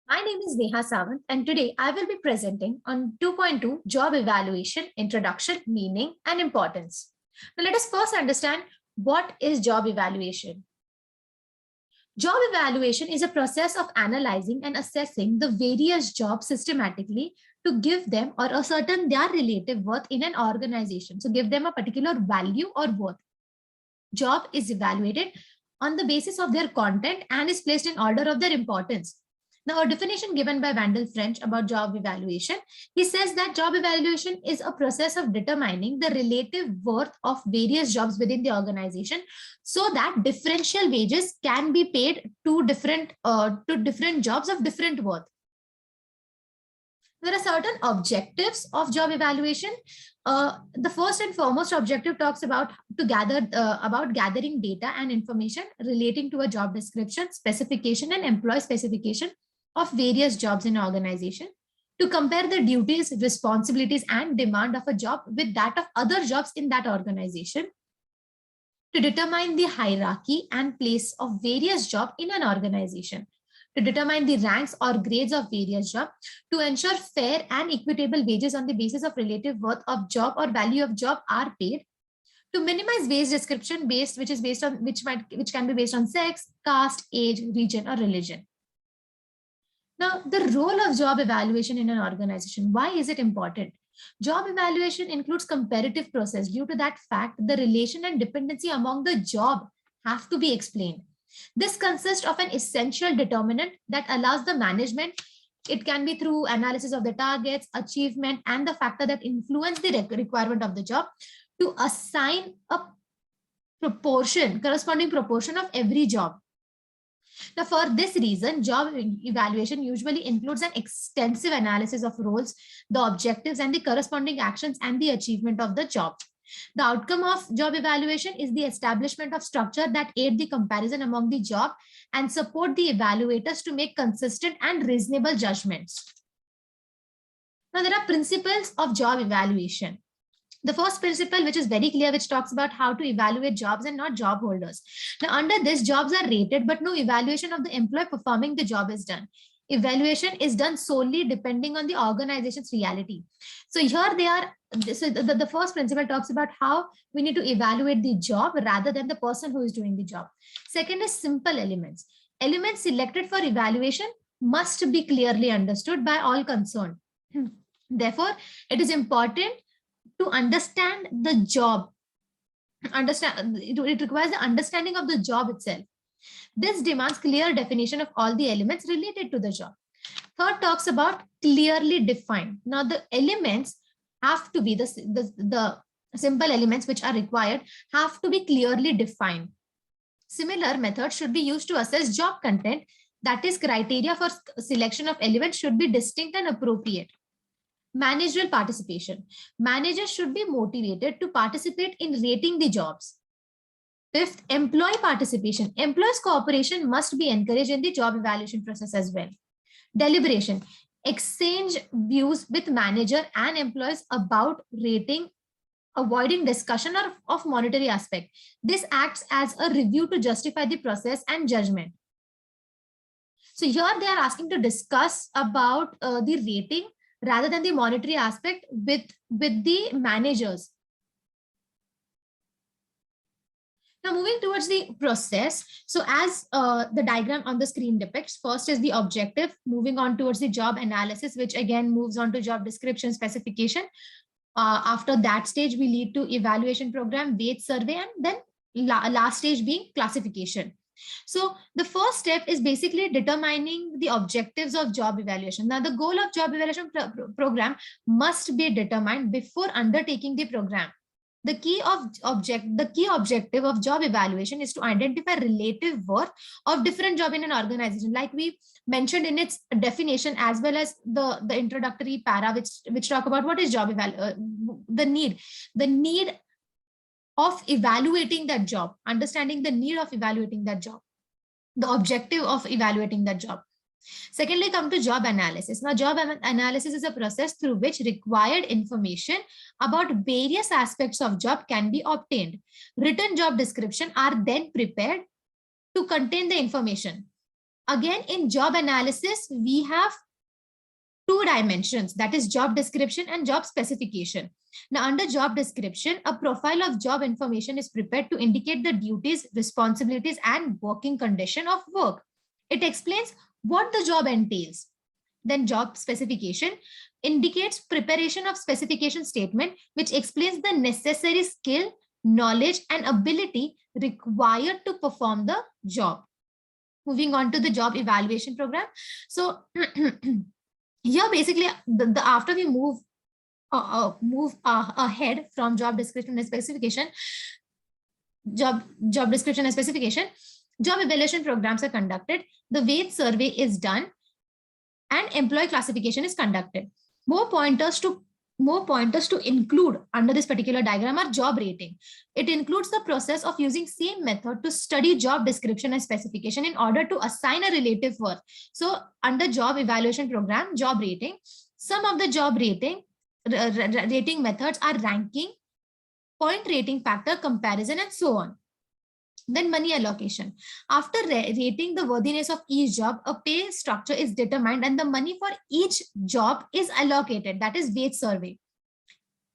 My name is Neha Sawant, and today I will be presenting on 2.2 Job Evaluation Introduction, Meaning and Importance. Now, let us first understand what is job evaluation. Job evaluation is a process of analyzing and assessing the various jobs systematically to give them or ascertain their relative worth in an organization. So, give them a particular value or worth. Job is evaluated on the basis of their content and is placed in order of their importance. Now, a definition given by Vandal French about job evaluation, he says that job evaluation is a process of determining the relative worth of various jobs within the organization so that differential wages can be paid to different jobs of different worth. There are certain objectives of job evaluation. The first and foremost objective talks about gathering data and information relating to a job description, specification, and employee specification of various jobs in an organization, to compare the duties, responsibilities, and demand of a job with that of other jobs in that organization, to determine the hierarchy and place of various jobs in an organization, to determine the ranks or grades of various jobs, to ensure fair and equitable wages on the basis of relative worth of job or value of job are paid, to minimize wage description which can be based on sex, caste, age, region, or religion. Now, the role of job evaluation in an organization, why is it important? Job evaluation includes comparative process. Due to that fact, the relation and dependency among the job have to be explained. This consists of an essential determinant that allows the management, it can be through analysis of the targets, achievement, and the factor that influence the requirement of the job, to assign a corresponding proportion of every job. Now, for this reason, job evaluation usually includes an extensive analysis of roles, the objectives, and the corresponding actions and the achievement of the job. The outcome of job evaluation is the establishment of structure that aid the comparison among the job and support the evaluators to make consistent and reasonable judgments. Now, there are principles of job evaluation. The first principle, which is very clear, which talks about how to evaluate jobs and not job holders. Now, under this, jobs are rated, but no evaluation of the employee performing the job is done. Evaluation is done solely depending on the organization's reality. So here they are. So the first principle talks about how we need to evaluate the job rather than the person who is doing the job. Second is simple elements. Elements selected for evaluation must be clearly understood by all concerned. Therefore, it is important to understand the job. It requires the understanding of the job itself. This demands clear definition of all the elements related to the job. Third talks about clearly defined. Now, the elements have to be the simple elements which are required have to be clearly defined. Similar methods should be used to assess job content. That is, criteria for selection of elements should be distinct and appropriate. Managerial participation. Managers should be motivated to participate in rating the jobs. Fifth, employee participation. Employees' cooperation must be encouraged in the job evaluation process as well. Deliberation. Exchange views with manager and employees about rating, avoiding discussion of monetary aspect. This acts as a review to justify the process and judgment. So here they are asking to discuss about the rating rather than the monetary aspect with the managers. Now, moving towards the process. So as the diagram on the screen depicts, first is the objective, moving on towards the job analysis, which again moves on to job description, specification. After that stage, we lead to evaluation program, wage survey, and then last stage being classification. So the first step is basically determining the objectives of job evaluation. Now, the goal of job evaluation program must be determined before undertaking the program. The key objective of job evaluation is to identify relative worth of different job in an organization, like we mentioned in its definition, as well as the introductory para, which talk about what is job evaluation, the need of evaluating that job, understanding the need of evaluating that job, the objective of evaluating that job. Secondly, come to job analysis. Now, job analysis is a process through which required information about various aspects of job can be obtained. Written job description are then prepared to contain the information. Again, in job analysis, we have two dimensions, that is job description and job specification. Now, under job description, a profile of job information is prepared to indicate the duties, responsibilities, and working condition of work. It explains what the job entails. Then job specification indicates preparation of specification statement, which explains the necessary skill, knowledge, and ability required to perform the job. Moving on to the job evaluation program. So here, basically, after we move ahead from job description and specification, job description and specification, job evaluation programs are conducted. The wage survey is done, and employee classification is conducted. More pointers to include under this particular diagram are job rating. It includes the process of using same method to study job description and specification in order to assign a relative worth. So under job evaluation program, job rating, some of the job rating methods are ranking, point rating factor, comparison, and so on. Then money allocation. After rating the worthiness of each job, a pay structure is determined and the money for each job is allocated. That is wage survey.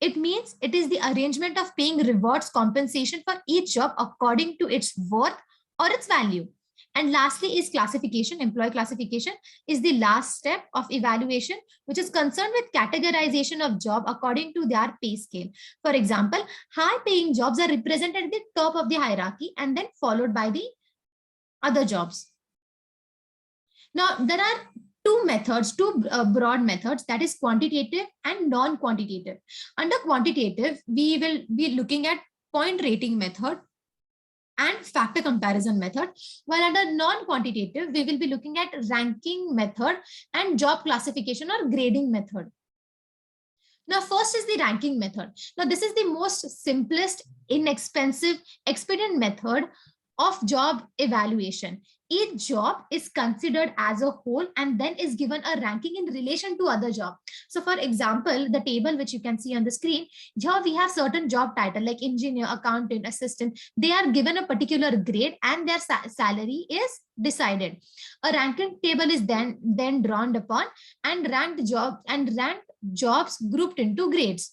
It means it is the arrangement of paying rewards, compensation for each job according to its worth or its value. And lastly is classification. Employee classification is the last step of evaluation, which is concerned with categorization of job according to their pay scale. For example, high paying jobs are represented at the top of the hierarchy and then followed by the other jobs. Now, there are two methods, two broad methods, that is quantitative and non-quantitative. Under quantitative, we will be looking at point rating method and factor comparison method, while under non-quantitative, we will be looking at ranking method and job classification or grading method. Now, first is the ranking method. Now, this is the most simplest, inexpensive, expedient method of job evaluation. Each job is considered as a whole and then is given a ranking in relation to other job. So for example, the table which you can see on the screen, here we have certain job title like engineer, accountant, assistant. They are given a particular grade and their salary is decided. A ranking table is then drawn upon and ranked jobs grouped into grades.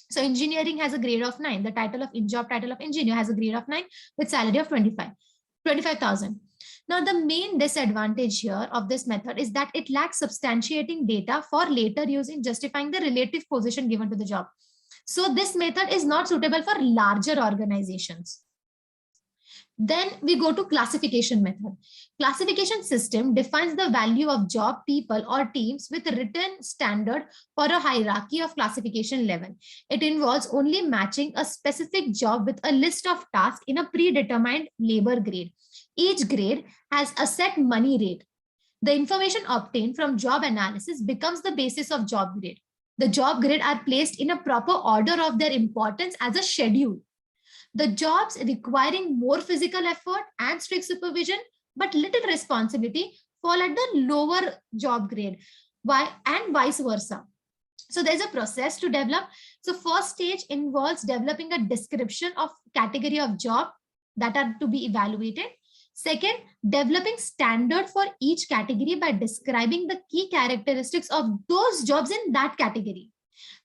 So engineering has a grade of 9. The job title of engineer has a grade of 9 with salary of 25,000. Now, the main disadvantage here of this method is that it lacks substantiating data for later use in justifying the relative position given to the job. So this method is not suitable for larger organizations. Then we go to classification method. Classification system defines the value of job, people, or teams with a written standard for a hierarchy of classification level. It involves only matching a specific job with a list of tasks in a predetermined labor grade. Each grade has a set money rate. The information obtained from job analysis becomes the basis of job grade. The job grade are placed in a proper order of their importance as a schedule. The jobs requiring more physical effort and strict supervision, but little responsibility, fall at the lower job grade, and vice versa. So there's a process to develop. So first stage involves developing a description of category of job that are to be evaluated. Second, developing standard for each category by describing the key characteristics of those jobs in that category.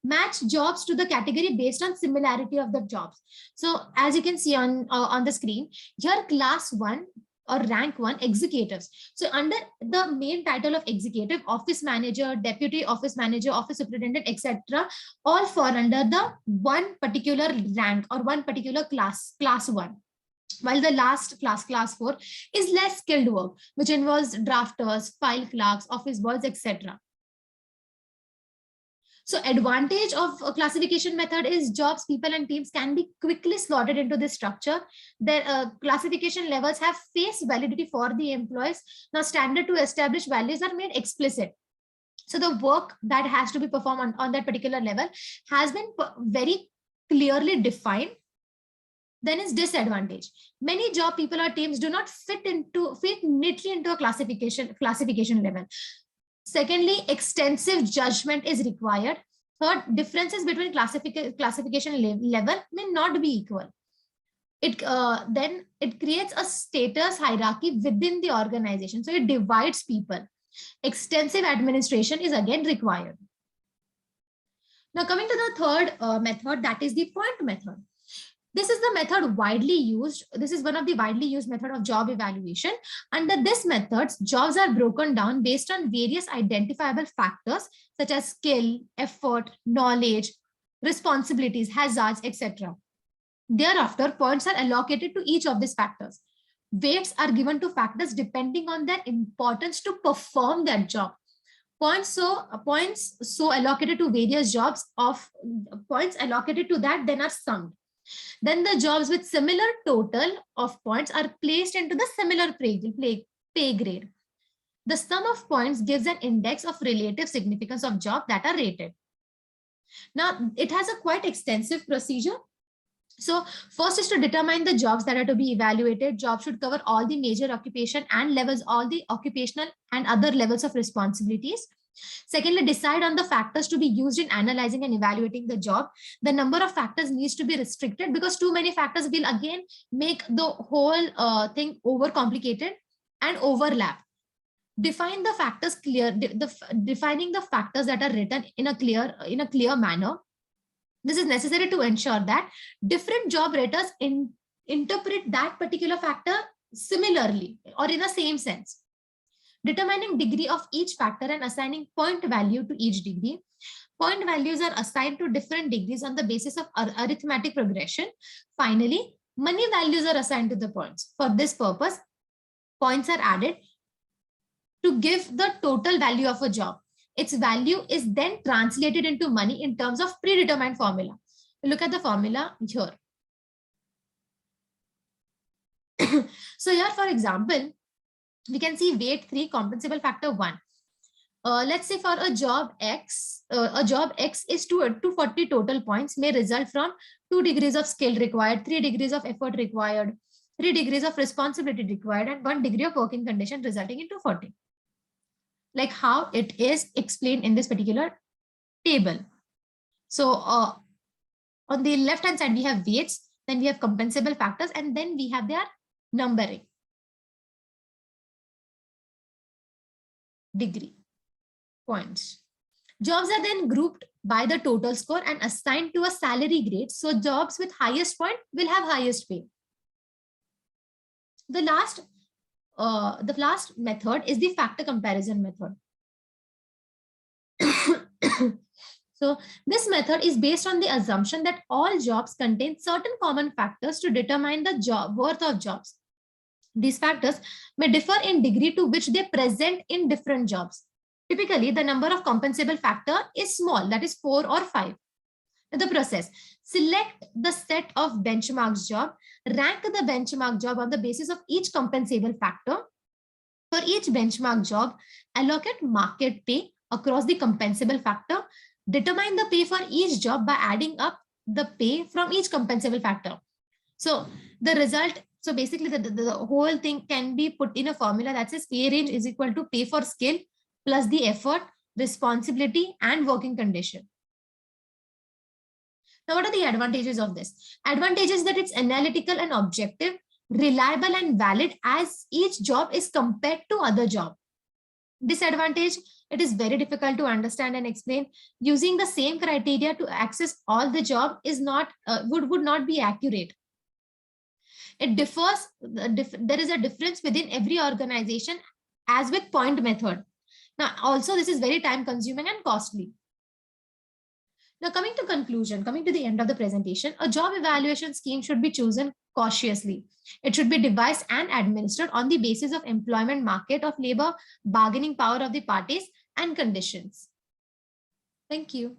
Match jobs to the category based on similarity of the jobs. So as you can see on the screen, here class 1 or rank 1 executives. So under the main title of executive, office manager, deputy office manager, office superintendent, etc., all fall under the one particular rank or one particular class 1. While the last class 4 is less skilled work, which involves drafters, file clerks, office boys, etc. So advantage of a classification method is jobs, people, and teams can be quickly slotted into this structure. Their classification levels have face validity for the employees. Now standard to establish values are made explicit. So the work that has to be performed on that particular level has been very clearly defined. Then is disadvantage. Many job, people, or teams do not fit neatly into a classification level. Secondly, extensive judgment is required. Third, differences between classification level may not be equal. then it creates a status hierarchy within the organization. So it divides people. Extensive administration is again required. Now coming to the third method, that is the point method. This is the method widely used. This is one of the widely used method of job evaluation. Under this method, jobs are broken down based on various identifiable factors such as skill, effort, knowledge, responsibilities, hazards, etc. Thereafter, points are allocated to each of these factors. Weights are given to factors depending on their importance to perform that job. Points so allocated to various jobs of points allocated to that then are summed. Then the jobs with similar total of points are placed into the similar pay grade. The sum of points gives an index of relative significance of job that are rated. Now, it has a quite extensive procedure. So first is to determine the jobs that are to be evaluated. Jobs should cover all the major occupation and levels, all the occupational and other levels of responsibilities. Secondly, decide on the factors to be used in analyzing and evaluating the job. The number of factors needs to be restricted because too many factors will again make the whole thing overcomplicated and overlap. Define the factors defining the factors that are written in a clear manner. This is necessary to ensure that different job raters interpret that particular factor similarly or in the same sense. Determining degree of each factor and assigning point value to each degree. Point values are assigned to different degrees on the basis of arithmetic progression. Finally, money values are assigned to the points. For this purpose, points are added to give the total value of a job. Its value is then translated into money in terms of predetermined formula. Look at the formula here. So here, for example, we can see weight 3, compensable factor 1. Let's say for a job X is 240 total points may result from 2 degrees of skill required, 3 degrees of effort required, 3 degrees of responsibility required, and 1 degree of working condition resulting in 240. Like how it is explained in this particular table. So on the left hand side, we have weights, then we have compensable factors, and then we have their numbering. Degree points. Jobs are then grouped by the total score and assigned to a salary grade. So jobs with highest point will have highest pay. The last method is the factor comparison method. So this method is based on the assumption that all jobs contain certain common factors to determine the worth of jobs. These factors may differ in degree to which they present in different jobs. Typically, the number of compensable factor is small, that is 4 or 5. The process: select the set of benchmarks job, rank the benchmark job on the basis of each compensable factor. For each benchmark job, allocate market pay across the compensable factor. Determine the pay for each job by adding up the pay from each compensable factor. So the result, so basically the whole thing can be put in a formula that says pay range is equal to pay for skill plus the effort, responsibility, and working condition. Now, what are the advantages of this? Advantages that it's analytical and objective, reliable and valid as each job is compared to other job. Disadvantage: it is very difficult to understand and explain. Using the same criteria to access all the job is not would not be accurate. It differs. There is a difference within every organization, as with point method. Now, also this is very time consuming and costly. Now, coming to conclusion, coming to the end of the presentation, a job evaluation scheme should be chosen cautiously. It should be devised and administered on the basis of employment market of labor, bargaining power of the parties, and conditions. Thank you.